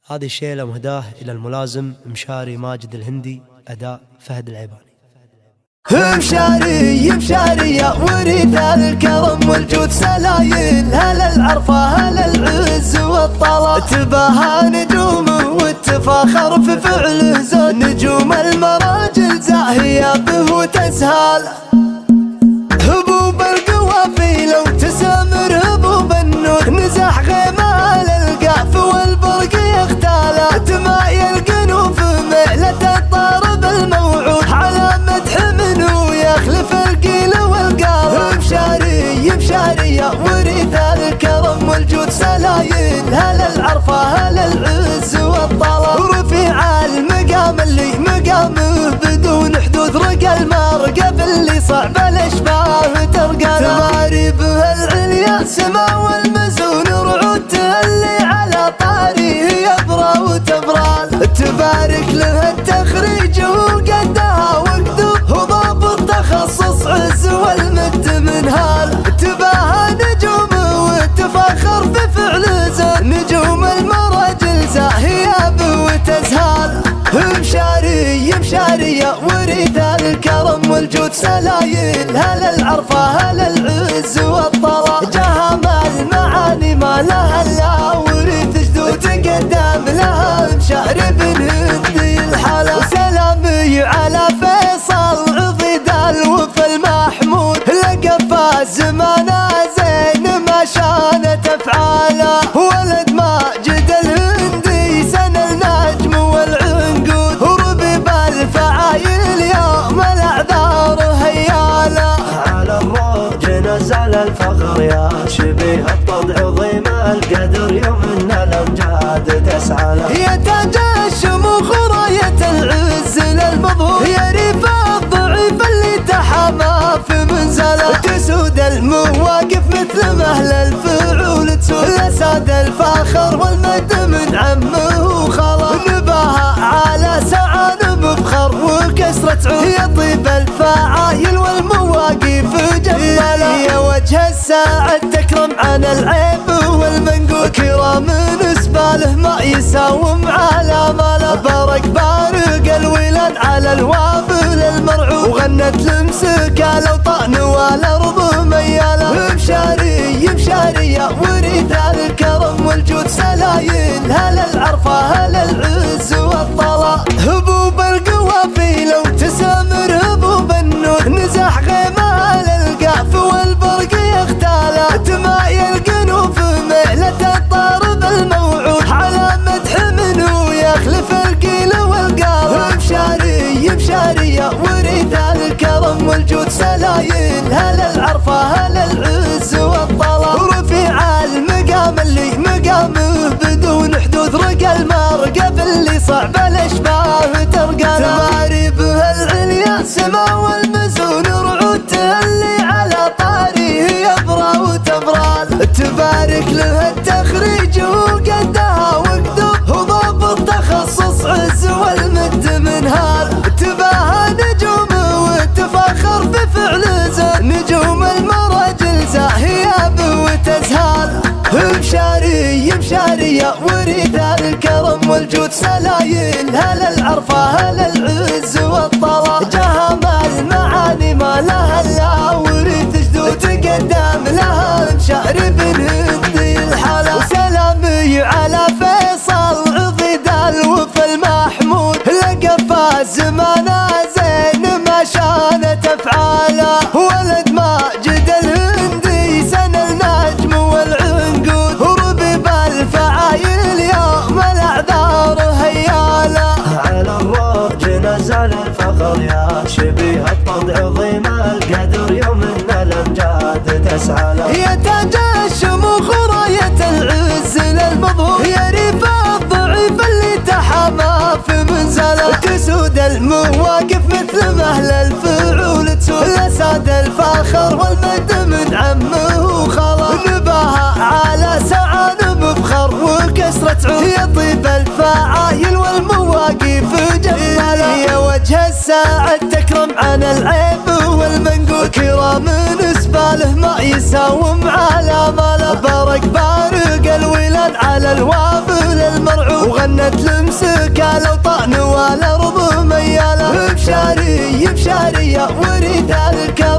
هذه الشيلة مهداه إلى الملازم مشاري ماجد الهندي، أداء فهد العيباني. مشاري مشاري يا وريث الكرم والجود سلايل، هلا العرفة هلا العز والطلا، تباهى نجومه والتفاخر في فعله زود، نجوم المراجل زاهية به وتسهال، هبوب القوافي لو تسامر هبوب النور، نزح غمال القاف والبرق يختاله، تمايل قنوف مئلة الطارب الموعود، على مدح منه يخلف القيل والقال. مشاري مشاري يا وريث الكرم والجود سلايل، هلا العرفة هلا العز والطلا، ورفيع المقام اللي مقامه بدون حدود، رقى المرقب اللي صعب الاشباه ترقى، تباري به العليا سما والمزون، رعود تهلي على طاريه يبرى وتبرال، تبارك له التخريج وقدها وقدوه، وضابط تخصص عز والمد منهال، تباهى نجومه وتفاخر في فعل زين، نجوم المراجل زاهية به وتزهال. مشاري مشاري يا وريث الكرم والجود سلايل، هلا العرفة هلا العز والطلا، جهام المعاني ما لها الا وريث جدود، تقدم لها مشاري بن هندي الحلا، وسلامي على فيصل عضيد الوفا المحمود، لقى فاز زمانه زين ما شانت افعاله، ولد ماجد الهندي سن النجم والعنقود، وربيب الفعايل يوم الاعذار هياله، على الروج نزل الفخر يا شبيه الطبع عظيم القدر، يوم ان الامجاد تسعى له، يا تاج الشموخ وراية العز للمظهور، يا ريف الضعيف اللي تحامى في منزله، تسود المواقف مثل مهل الفعول تسود، لساد الفاخر والمد من عمه وخاله، نباها على سعان مبخر وكسرة عود، يا طيب الفعايل والمواقف جماله، يا وجه الساعد تكرم عن العيب والمنقول، كرام نسبة له ما يساوم على ماله، بارك بارق الولاد على الوابل المرعود، وغنت لمسكه لو طعن والارض مياله. مشاري مشاري يا وريث الكرم والجود سلايل، هلا العرفة هلا العز والطلا، هبوب القوافي لو تسامر هبوب النور، نزح غمال القاف والبرق يختاله، تمايل قنوف مئلة الطارب الموعود، على مدح منه يخلف القيل والقال. مشاري مشاري يا وريث الكرم والجود سلايل، هلا العرفة هلا العز والطلا، ورفيع المقام اللي مقامه بدون حدود، رقى المرقب اللي صعب الاشباه ترقى، تباري به العليا سما والمزون، رعود تهلي على طاريه يبرى وتبرال، تبارك له التخريج وقدها وقدوه، وضابط تخصص عز والمد منهال، تباهى نجومه وتفاخر في فعل زين، نجوم المراجل زاهية به وتزهال. مشاري مشاري يا وريث الكرم والجود سلايل، هلا العرفة هلا العز والطلا، جهام المعاني ما لها الا وريث جدود، تقدم لها مشاري بن هندي الحلا، وسلامي على فيصل عضيد الوفا المحمود، لقى فاز زمانه زين ما شانت افعاله، ولد ماجد الهندي سن النجم والعنقود، وربيب الفعايل يوم الاعذار هياله، على الروج نزل الفخر يا شبيه الطبع عظيم القدر، يوم ان الامجاد تسعى له، يا تاج الشموخ وراية العز للمظهور، يا ريف الضعيف اللي تحامى في منزله، تسود المواقف مثل مهل الفعول تسود، لساد الفاخر والمد من عمه وخاله، نباها على سعان مبخر وكسرة عود، يا طيب الفعايل والمواقف جماله، يا وجه الساعد تكرم عن العيب والمنقول، كرام نسبة له ما يساوم على ماله، بارك بارق الولاد على الوابل المرعود، وغنت جنة المسكة لو طعن والأرض ميالة. بشاري بشاري يا وريد الكرم